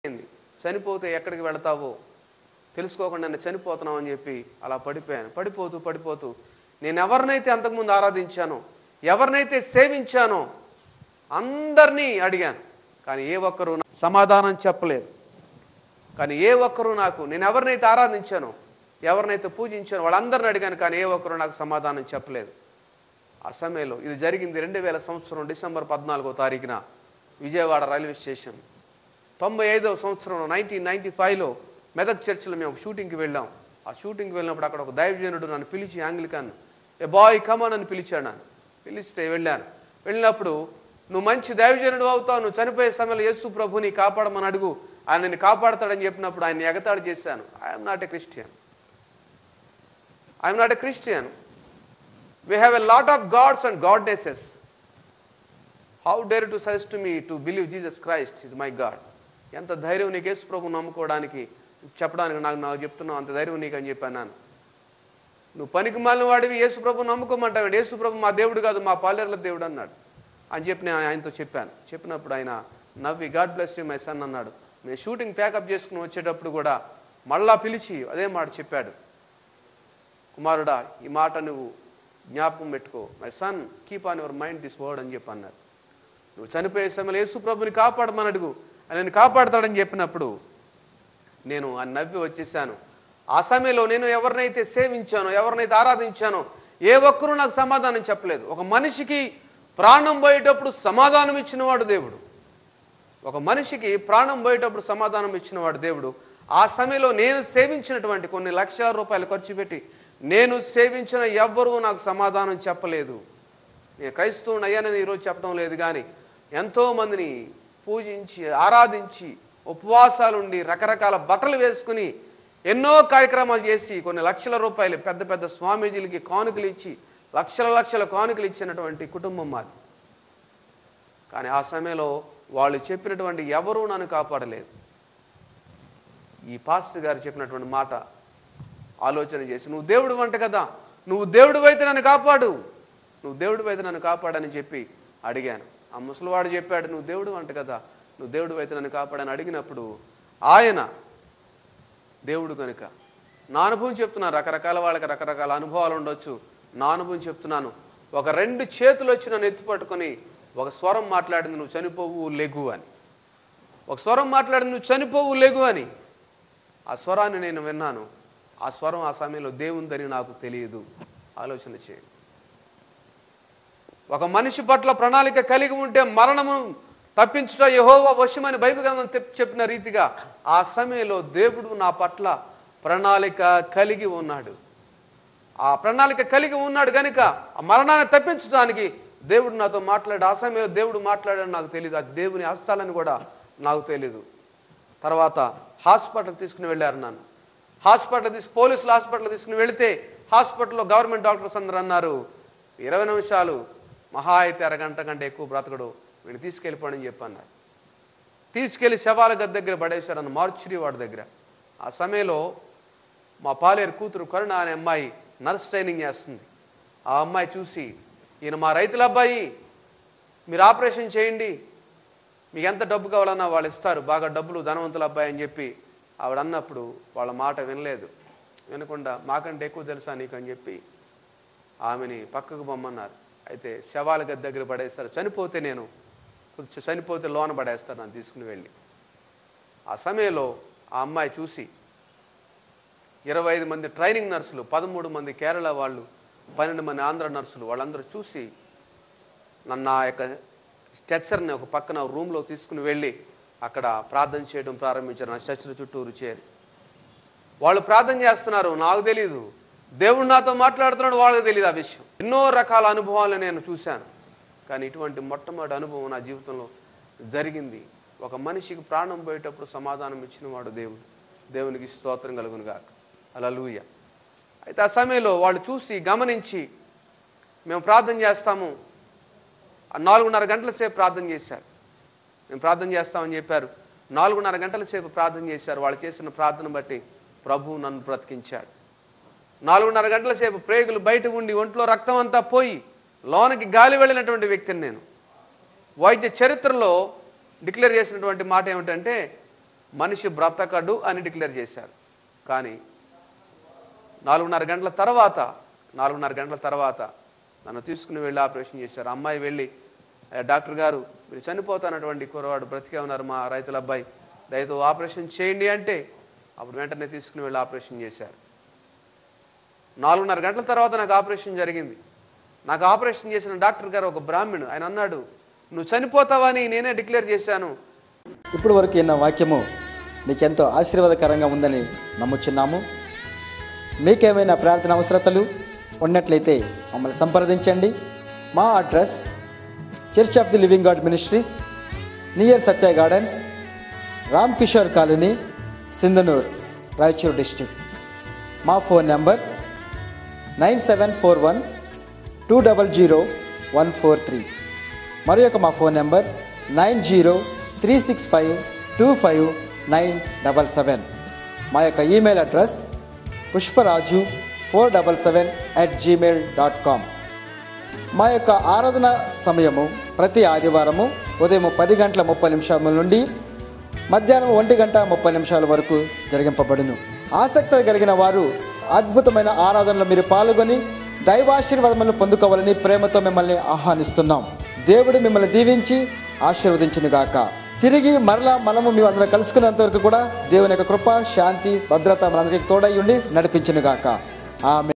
చనిపోతే ఎక్కడికి వెళతావో తెలుసుకోకుండా నేను చనిపోతున్నావు అని చెప్పి అలా పడిపోయాను. పడిపోతూ నేను ఎవరినైతే అంతకుముందు ఆరాధించానో, ఎవరినైతే సేవించానో అందరినీ అడిగాను. కానీ ఏ ఒక్కరూ సమాధానం చెప్పలేదు. కానీ ఏ ఒక్కరూ నాకు, నేను ఎవరినైతే ఆరాధించానో, ఎవరినైతే పూజించానో వాళ్ళందరిని అడిగాను. కానీ ఏ ఒక్కరూ నాకు సమాధానం చెప్పలేదు. ఆ సమయంలో ఇది జరిగింది 2000 సంవత్సరం డిసెంబర్ 14వ తారీఖున విజయవాడ రైల్వే స్టేషన్. 95వ సంవత్సరంలో 1995లో మెదక్ చర్చిలో మేము ఒక షూటింగ్కి వెళ్ళాం. ఆ షూటింగ్కి వెళ్ళినప్పుడు అక్కడ ఒక దైవజనుడు నన్ను పిలిచి, యాంగ్లికన్, ఏ బాయ్ కమాన్ అని పిలిచాడు. నన్ను పిలిస్తే వెళ్ళాను. వెళ్ళినప్పుడు నువ్వు మంచి దైవజనుడు అవుతావు, నువ్వు చనిపోయే సమయంలో యేసు ప్రభుని కాపాడమని అడుగు, ఆయన నిన్ను కాపాడతాడని చెప్పినప్పుడు ఆయన ఎగతాడు చేశాను. I'm not a Christian. We have a lot of gods and goddesses. How dare you to suggest to me to believe Jesus Christ is my God? ఎంత ధైర్యం నీకు యేసు ప్రభువుని నమ్ముకోవడానికి, చెప్పడానికి నాకు చెప్తున్నావు, అంత ధైర్యం నీకు అని చెప్పాను. నువ్వు పనికి మాలిన వాడివి, యేసు ప్రభువుని నమ్ముకోమంటావు. యేసు ప్రభు మా దేవుడు కాదు, మా పాలేరుల దేవుడు అన్నాడు అని చెప్పి నేను ఆయనతో చెప్పాను. చెప్పినప్పుడు ఆయన నవ్వి, God bless you my son అన్నాడు. నేను షూటింగ్ ప్యాకప్ చేసుకుని వచ్చేటప్పుడు కూడా మళ్ళా పిలిచి అదే మాట చెప్పాడు. కుమారుడా, ఈ మాట నువ్వు జ్ఞాపకం పెట్టుకో, my son keep on your mind this word అని చెప్పి అన్నారు. నువ్వు చనిపోయే సమయంలో యేసు ప్రభుని కాపాడమని అడుగు, ఆయన కాపాడతాడని చెప్పినప్పుడు నేను ఆ నవ్వి వచ్చేసాను. ఆ సమయంలో నేను ఎవరినైతే సేవించానో, ఎవరినైతే ఆరాధించానో ఏ ఒక్కరూ నాకు సమాధానం చెప్పలేదు. ఒక మనిషికి ప్రాణం పోయేటప్పుడు సమాధానం ఇచ్చినవాడు దేవుడు. ఒక మనిషికి ప్రాణం పోయేటప్పుడు సమాధానం ఇచ్చినవాడు దేవుడు. ఆ సమయంలో నేను సేవించినటువంటి కొన్ని లక్షల రూపాయలు ఖర్చు పెట్టి నేను సేవించిన ఎవ్వరూ నాకు సమాధానం చెప్పలేదు. నేను క్రైస్తవుని అయ్యానని ఈరోజు చెప్పడం లేదు, కానీ ఎంతోమందిని పూజించి ఆరాధించి ఉపవాసాలుండి రకరకాల బట్టలు వేసుకుని ఎన్నో కార్యక్రమాలు చేసి కొన్ని లక్షల రూపాయలు పెద్ద పెద్ద స్వామీజీలకి కానుకలు ఇచ్చి లక్షల కానుకలు ఇచ్చినటువంటి కుటుంబం మాది. కానీ ఆ సమయంలో వాళ్ళు చెప్పినటువంటి ఎవరూ నన్ను కాపాడలేదు. ఈ పాస్టర్ గారు చెప్పినటువంటి మాట ఆలోచన చేసి, నువ్వు దేవుడు వంట కదా, నువ్వు దేవుడు అయితే నన్ను కాపాడు, నువ్వు దేవుడు అయితే నన్ను కాపాడని చెప్పి అడిగాను. ఆ ముసలివాడు చెప్పాడు, నువ్వు దేవుడు వంట కదా, నువ్వు దేవుడు అయితే నన్ను కాపాడని అడిగినప్పుడు ఆయన దేవుడు కనుక నా అనుభవం చెప్తున్నాను. రకరకాల వాళ్ళకి రకరకాల అనుభవాలు ఉండొచ్చు. నా అనుభవం చెప్తున్నాను. ఒక 2 చేతులు వచ్చి నన్ను ఎత్తుపట్టుకొని ఒక స్వరం మాట్లాడింది, నువ్వు చనిపోవు లెగు అని. ఒక స్వరం మాట్లాడింది, నువ్వు చనిపోవు లెగు అని. ఆ స్వరాన్ని నేను విన్నాను. ఆ స్వరం ఆ సమయంలో దేవుందని నాకు తెలియదు. ఆలోచన చేయండి. ఒక మనిషి పట్ల ప్రణాళిక కలిగి ఉంటే మరణము తప్పించుట యెహోవా వశమని బైబిల్ గ్రంథం చెప్పిన రీతిగా ఆ సమయంలో దేవుడు నా పట్ల ప్రణాళిక కలిగి ఉన్నాడు. ఆ ప్రణాళిక కలిగి ఉన్నాడు కనుక ఆ మరణాన్ని తప్పించడానికి దేవుడు నాతో మాట్లాడు. ఆ సమయంలో దేవుడు మాట్లాడాడు నాకు తెలియదు. ఆ దేవుని హస్తాలని కూడా నాకు తెలీదు. తర్వాత హాస్పిటల్కి తీసుకుని వెళ్ళారు. నన్ను పోలీసులు హాస్పిటల్ తీసుకుని వెళితే హాస్పిటల్లో గవర్నమెంట్ డాక్టర్స్ అందరూ అన్నారు, 20 నిమిషాలు మహా అయితే అరగంట కంటే ఎక్కువ బ్రతకడు, వీడిని తీసుకెళ్ళిపోడని చెప్పన్నారు. తీసుకెళ్లి శవాల గది దగ్గర పడేశారు, అన్న మార్చురీ వాడి దగ్గర. ఆ సమయంలో మా పాలేరు కూతురు కరుణ అనే అమ్మాయి నర్స్ ట్రైనింగ్ చేస్తుంది. ఆ అమ్మాయి చూసి, ఈయన మా రైతుల అబ్బాయి, మీరు ఆపరేషన్ చేయండి, మీకు ఎంత డబ్బు కావాలన్నా వాళ్ళు ఇస్తారు, బాగా డబ్బులు ధనవంతుల అబ్బాయి అని చెప్పి ఆవిడ అన్నప్పుడు వాళ్ళ మాట వినలేదు. వినకుండా మాకంటే ఎక్కువ తెలుసా నీకు అని చెప్పి ఆమెని పక్కకు పొమ్మన్నారు. అయితే శవాల గది దగ్గర పడేస్తారు. చనిపోతే లోన పడేస్తారు నన్ను తీసుకుని వెళ్ళి. ఆ సమయంలో ఆ అమ్మాయి చూసి 25 మంది ట్రైనింగ్ నర్సులు, 13 మంది కేరళ వాళ్ళు, 12 మంది ఆంధ్ర నర్సులు, వాళ్ళందరూ చూసి నన్ను ఆ యొక్క స్ట్రెచర్ని ఒక పక్కన రూమ్లో తీసుకుని వెళ్ళి అక్కడ ప్రార్థన చేయడం ప్రారంభించారు. నా స్ట్రెచర్ చుట్టూరు చేరి వాళ్ళు ప్రార్థన చేస్తున్నారు. నాకు తెలీదు, దేవుడు నాతో మాట్లాడుతున్నాడు, వాళ్ళకి తెలియదు ఆ విషయం. ఎన్నో రకాల అనుభవాలు నేను చూశాను. కానీ ఇటువంటి మొట్టమొదటి అనుభవం నా జీవితంలో జరిగింది. ఒక మనిషికి ప్రాణం పోయేటప్పుడు సమాధానం ఇచ్చినవాడు దేవుడు. దేవునికి స్తోత్రం కలుగును గాక. హల్లెలూయా. అయితే ఆ సమయంలో వాళ్ళు చూసి గమనించి, మేము ప్రార్థన చేస్తాము, 4:30 గంటల సేపు ప్రార్థన చేశారు. మేము ప్రార్థన చేస్తామని చెప్పారు. 4:30 గంటల సేపు ప్రార్థన చేశారు. వాళ్ళు చేసిన ప్రార్థన బట్టి ప్రభువు నన్ను బ్రతికించాడు. 4:30 గంటల సేపు ప్రేగులు బయట ఉండి ఒంట్లో రక్తం అంతా పోయి లోనకి గాలి వెళ్ళినటువంటి వ్యక్తిని నేను. వైద్య చరిత్రలో డిక్లేర్ చేసినటువంటి మాట ఏమిటంటే, మనిషి బ్రతకడు అని డిక్లేర్ చేశారు. కానీ 4:30 గంటల తర్వాత నన్ను తీసుకుని వెళ్ళి ఆపరేషన్ చేశారు. అమ్మాయి వెళ్ళి, డాక్టర్ గారు మీరు చనిపోతానటువంటి కుర్రవాడు బ్రతికే ఉన్నారు, మా రైతుల అబ్బాయి, దయతో ఆపరేషన్ చేయండి అంటే అప్పుడు వెంటనే తీసుకుని వెళ్ళి ఆపరేషన్ చేశారు. 4:30 గంటల తర్వాత నాకు ఆపరేషన్ జరిగింది. నాకు ఆపరేషన్ చేసిన డాక్టర్ గారు ఒక బ్రాహ్మణుడు. ఆయన అన్నాడు, నువ్వు చనిపోతావని నేనే డిక్లేర్ చేశాను. ఇప్పుడు వరకు విన్న వాక్యము మీకెంతో ఆశీర్వాదకరంగా ఉందని నమ్ముచున్నాము. మీకేమైనా ప్రార్థన అవసరతలు ఉన్నట్లయితే మమ్మల్ని సంప్రదించండి. మా address church of the living God ministries, near Satya gardens, Ram Kishore colony, Sindhanur, Raichur district. మా ఫోన్ నెంబర్ 9741200143. మరి యొక్క మా ఫోన్ నెంబర్ 9036525977. మా యొక్క ఈమెయిల్ అడ్రస్ pushparaju477@gmail.com. మా యొక్క ఆరాధన సమయము ప్రతి ఆదివారము ఉదయం 10:30 నుండి మధ్యాహ్నం 1:30 వరకు జరిగింపబడును. ఆసక్తి కలిగిన వారు అద్భుతమైన ఆరాధనలో మీరు పాల్గొని దైవాశీర్వాదములను పొందుకోవాలని ప్రేమతో మిమ్మల్ని ఆహ్వానిస్తున్నాం. దేవుడు మిమ్మల్ని దీవించి ఆశీర్వదించునుగాక. తిరిగి మరలా మనము మీ అందరం కలుసుకునేంత వరకు కూడా దేవుని యొక్క కృప, శాంతి, భద్రత మనందరికీ తోడై ఉండి నడిపించునుగాక. ఆమేన్.